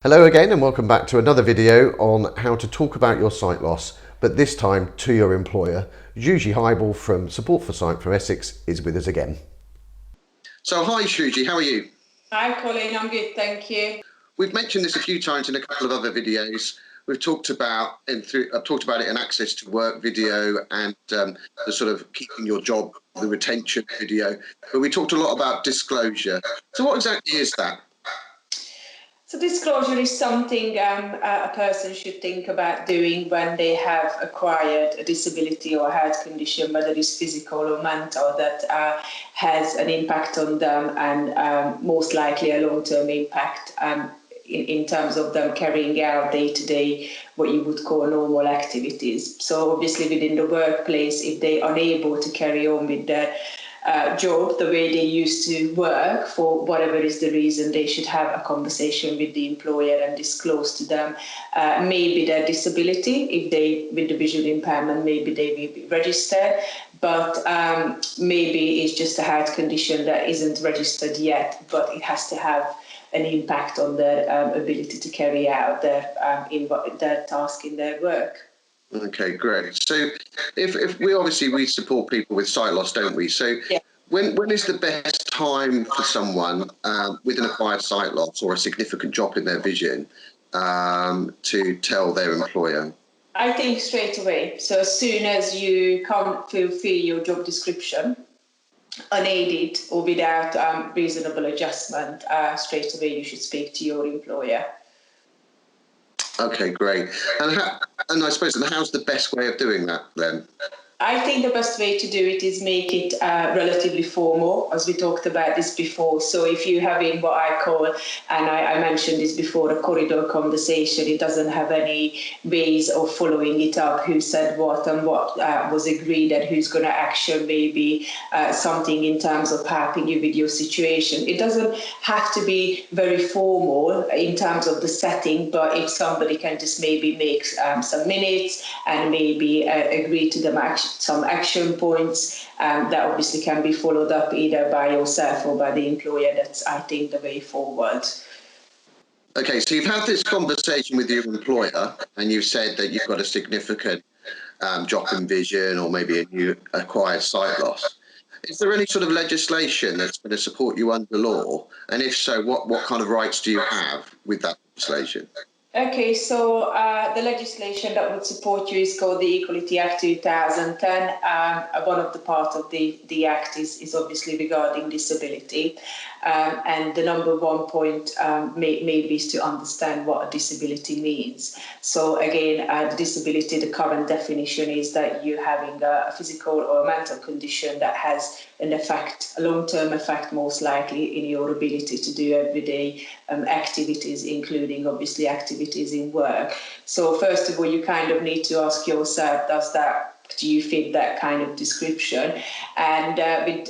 Hello again and welcome back to another video on how to talk about your sight loss, but this time to your employer. Shuji Hybel from Support for Sight from Essex is with us again. So hi Shuji, how are you? Hi Colin, I'm good, thank you. We've mentioned this a few times in a couple of other videos. We've talked about I've talked about it in access to work video and the sort of keeping your job, the retention video, but we talked a lot about disclosure. So what exactly is that? So disclosure is something a person should think about doing when they have acquired a disability or a health condition, whether it's physical or mental, that has an impact on them and most likely a long-term impact in terms of them carrying out day-to-day what you would call normal activities. So obviously within the workplace, if they are unable to carry on with their job the way they used to work, for whatever is the reason, they should have a conversation with the employer and disclose to them maybe their disability. If they with the visual impairment, maybe they will be registered, but maybe it's just a health condition that isn't registered yet, but it has to have an impact on their ability to carry out their task in their work. Okay, great. So if we support people with sight loss, don't we? So yeah. When is the best time for someone with an acquired sight loss or a significant drop in their vision to tell their employer? I think straight away. So as soon as you can't fulfill your job description, unaided or without reasonable adjustment, straight away you should speak to your employer. Okay, great. And I suppose, how's the best way of doing that then? I think the best way to do it is make it relatively formal, as we talked about this before. So if you're having what I call, and I mentioned this before, a corridor conversation, it doesn't have any ways of following it up, who said what and what was agreed and who's going to action maybe something in terms of helping you with your situation. It doesn't have to be very formal in terms of the setting, but if somebody can just maybe make some minutes and maybe agree to some action points that obviously can be followed up either by yourself or by the employer, that's, I think, the way forward. Okay, so you've had this conversation with your employer and you've said that you've got a significant drop in vision or maybe a new acquired sight loss. Is there any sort of legislation that's going to support you under law? And if so, what kind of rights do you have with that legislation? Okay, so the legislation that would support you is called the Equality Act 2010. One of the parts of the Act is obviously regarding disability. And the number one point maybe is to understand what a disability means. So again, the disability, the current definition is that you're having a physical or a mental condition that has an effect, a long-term effect most likely, in your ability to do everyday activities, including obviously activities in work. So first of all, you kind of need to ask yourself, do you fit that kind of description? And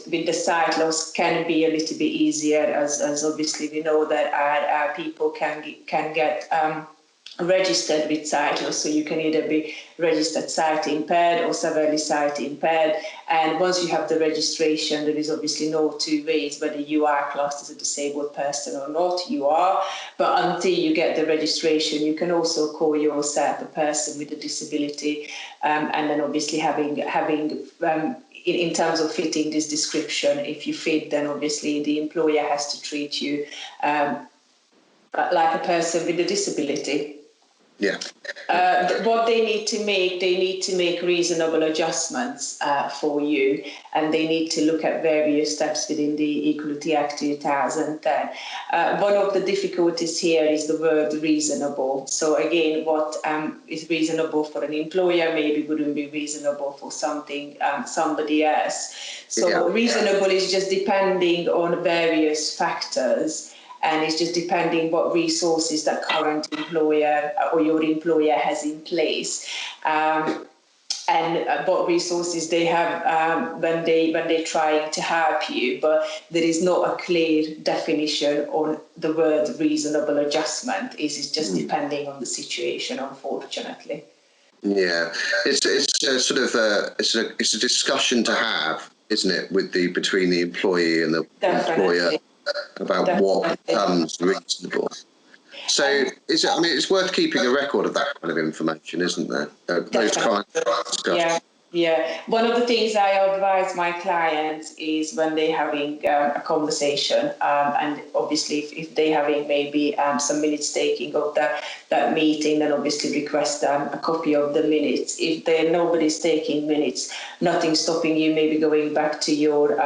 with the sight loss can be a little bit easier, as obviously we know that our people can get registered with sight loss, so you can either be registered sight impaired or severely sight impaired. And once you have the registration, there is obviously no two ways whether you are classed as a disabled person or not. You are, but until you get the registration, you can also call yourself a person with a disability, and then obviously having in terms of fitting this description, if you fit, then obviously the employer has to treat you like a person with a disability. Yeah. What they need to make reasonable adjustments for you, and they need to look at various steps within the Equality Act 2010. One of the difficulties here is the word reasonable. So again, what is reasonable for an employer maybe wouldn't be reasonable for somebody else. So reasonable is just depending on various factors. And it's just depending what resources that current employer or your employer has in place, and what resources they have when they're trying to help you. But there is not a clear definition on the word reasonable adjustment. It's just depending on the situation, unfortunately. Yeah, it's a sort of it's a discussion to have, isn't it, between the employee and the employer about what becomes reasonable. So is it? I mean, it's worth keeping a record of that kind of information, isn't there? Those kind of discussions. Yeah. One of the things I advise my clients is when they're having a conversation, and obviously if they're having maybe some minutes taking of that meeting, then obviously request a copy of the minutes. If nobody's taking minutes, nothing stopping you maybe going back to your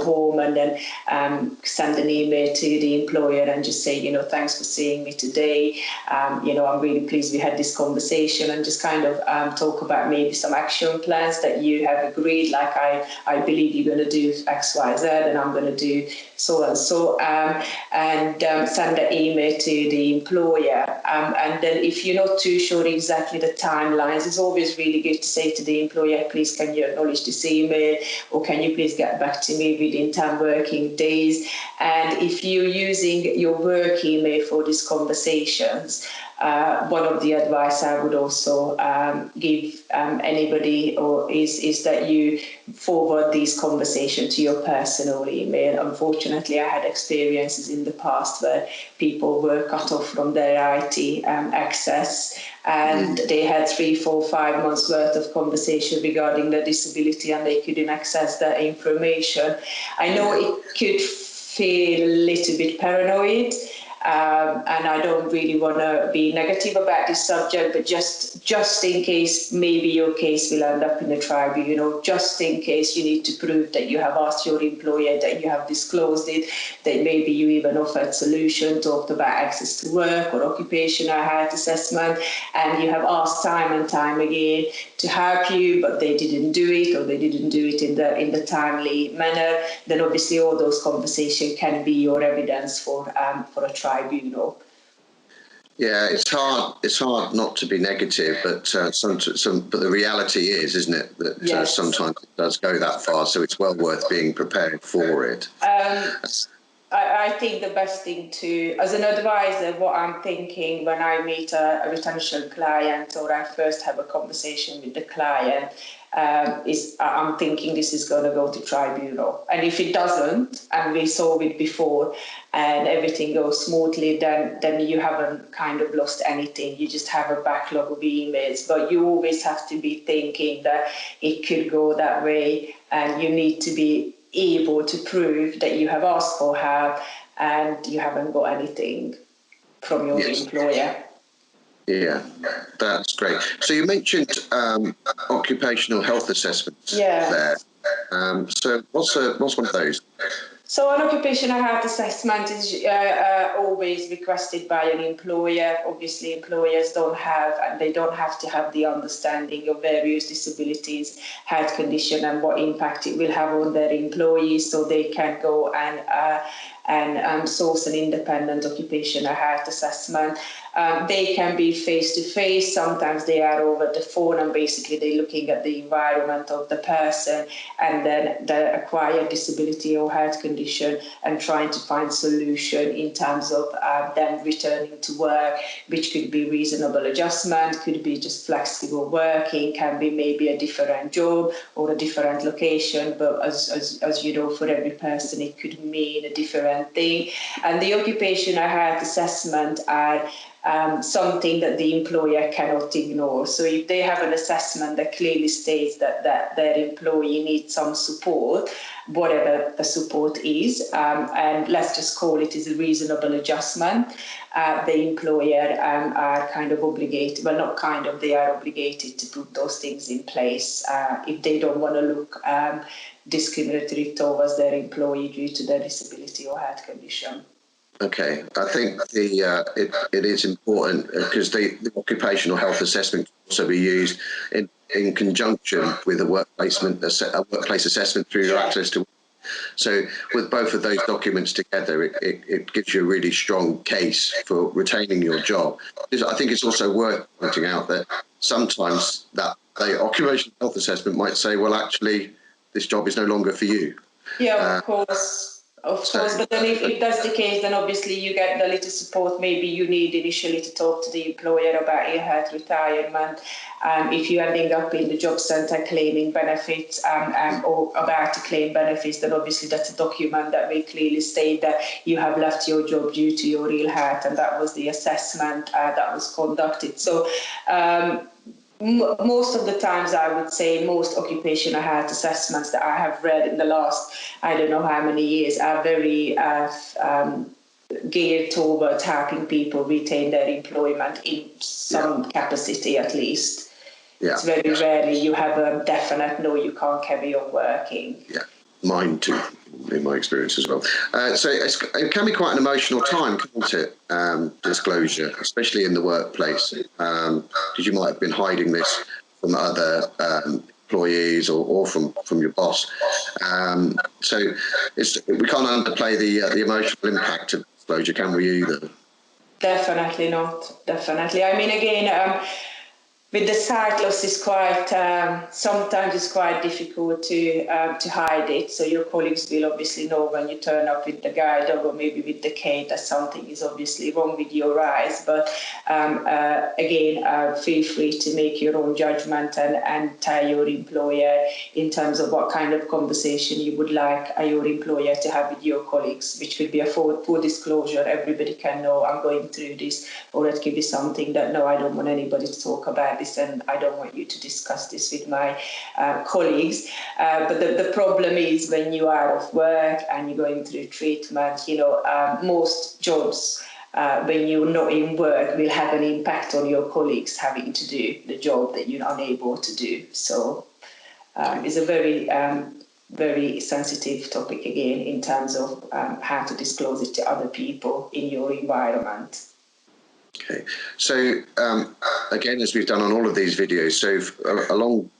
home and then send an email to the employer and just say, thanks for seeing me today. I'm really pleased we had this conversation, and just kind of talk about maybe some action plans that you have agreed, like I believe you're going to do X, Y, Z, and I'm going to do so and so, and send an email to the employer. And then if you're not too sure exactly the timelines, it's always really good to say to the employer, please can you acknowledge this email, or can you please get back to me within 10 working days. And if you're using your work email for these conversations, one of the advice I would also give anybody is that you forward these conversations to your personal email. Unfortunately, I had experiences in the past where people were cut off from their IT access, and they had 3, 4, 5 months worth of conversation regarding their disability, and they couldn't access that information. I know it could feel a little bit paranoid, and I don't really want to be negative about this subject, but just in case maybe your case will end up in the tribunal, just in case you need to prove that you have asked your employer, that you have disclosed it, that maybe you even offered solution, talked about access to work or occupational health assessment, and you have asked time and time again to help you, but they didn't do it, or they didn't do it in the timely manner, then obviously all those conversations can be your evidence for a tribunal. Yeah, it's hard. It's hard not to be negative, but but the reality is, isn't it, that Yes. Sometimes it does go that far. So it's well worth being prepared for it. I think the best thing as an advisor, what I'm thinking when I meet a retention client or I first have a conversation with the client, is I'm thinking this is going to go to tribunal. And if it doesn't, and we saw it before, and everything goes smoothly, then you haven't kind of lost anything. You just have a backlog of emails. But you always have to be thinking that it could go that way, and you need to be able to prove that you have asked for help and you haven't got anything from your employer. Yeah, that's great. So you mentioned occupational health assessments there. So what's one of those? So an occupational health assessment is always requested by an employer. Obviously, employers don't have to have the understanding of various disabilities, health condition, and what impact it will have on their employees, so they can go and source an independent occupational health assessment. They can be face-to-face, sometimes they are over the phone, and basically they're looking at the environment of the person and then the acquired disability or health condition and trying to find solution in terms of them returning to work, which could be reasonable adjustment, could be just flexible working, can be maybe a different job or a different location, but as you know, for every person it could mean a different thing. And the occupational health assessment are something that the employer cannot ignore. So if they have an assessment that clearly states that their employee needs some support, whatever the support is, and let's just call it as a reasonable adjustment, the employer are kind of obligated, well, not kind of, they are obligated to put those things in place if they don't want to look discriminatory towards their employee due to their disability or health condition. Okay, I think it is important because the occupational health assessment can also be used in conjunction with a workplace assessment through your access to. So with both of those documents together, it gives you a really strong case for retaining your job. I think it's also worth pointing out that sometimes that the occupational health assessment might say, well, actually, this job is no longer for you. Yeah, of course. Of course, but then if that's the case, then obviously you get the little support maybe you need initially to talk to the employer about your health retirement. If you're ending up in the job centre claiming benefits or about to claim benefits, then obviously that's a document that will clearly state that you have left your job due to your ill health, and that was the assessment that was conducted. So most of the times, I would say most occupational health assessments that I have read in the last, I don't know how many years, are very geared towards helping people retain their employment in some capacity at least. Yeah. It's very rarely you have a definite no, you can't carry on working. Yeah, mine too, in my experience as well. So it can be quite an emotional time, can't it? Disclosure, especially in the workplace, because you might have been hiding this from other employees or from your boss. So we can't underplay the emotional impact of disclosure, can we either? Definitely not. Definitely. I mean, again, with the sight loss, is quite sometimes it's quite difficult to hide it. So your colleagues will obviously know when you turn up with the guide dog or maybe with the cane that something is obviously wrong with your eyes. But again, feel free to make your own judgment and tell your employer in terms of what kind of conversation you would like your employer to have with your colleagues, which could be a full disclosure. Everybody can know I'm going through this, or it could be something that no, I don't want anybody to talk about this, and I don't want you to discuss this with my colleagues. But the problem is when you are off work and you're going through treatment, most jobs, when you're not in work, will have an impact on your colleagues having to do the job that you're unable to do. So it's a very sensitive topic again in terms of how to disclose it to other people in your environment. Okay, so again, as we've done on all of these videos, so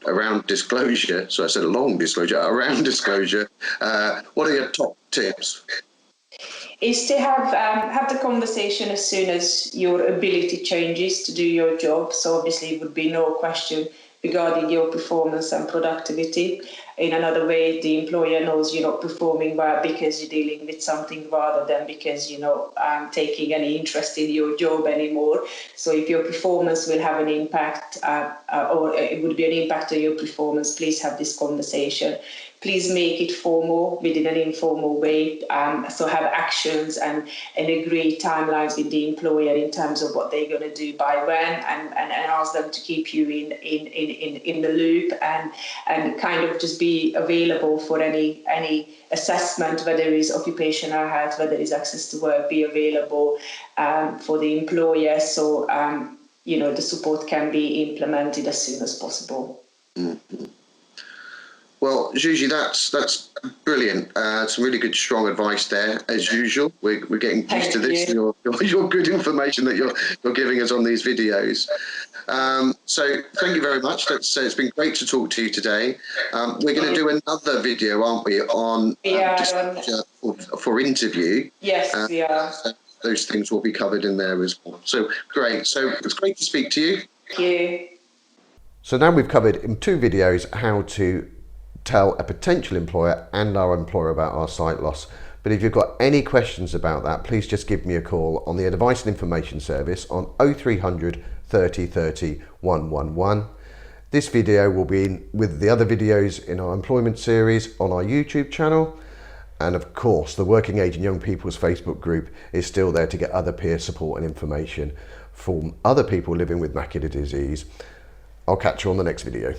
around disclosure, so I said along disclosure, around disclosure, what are your top tips? Is to have the conversation as soon as your ability changes to do your job. So obviously it would be no question regarding your performance and productivity. In another way, the employer knows you're not performing well because you're dealing with something rather than because you're not taking any interest in your job anymore. So if your performance will have an impact or it would be an impact on your performance, please have this conversation. Please make it formal within an informal way. So have actions and agree timelines with the employer in terms of what they're going to do by when, and ask them to keep you in the loop and kind of just be available for any assessment, whether it's occupational health, whether it's access to work, be available for the employer. So the support can be implemented as soon as possible. Mm-hmm. Well, Gigi, that's brilliant. Some really good, strong advice there, as usual. We're getting used to this. Your good information that you're giving us on these videos. So thank you very much. It's been great to talk to you today. We're going to do another video, aren't we, on for interview? Yes, we are. So those things will be covered in there as well. So great. So it's great to speak to you. Thank you. So now we've covered in 2 videos how to tell a potential employer and our employer about our sight loss. But if you've got any questions about that, please just give me a call on the Advice and Information Service on 0300 30 30 111. This video will be with the other videos in our employment series on our YouTube channel. And of course, the Working Age and Young People's Facebook group is still there to get other peer support and information from other people living with macular disease. I'll catch you on the next video.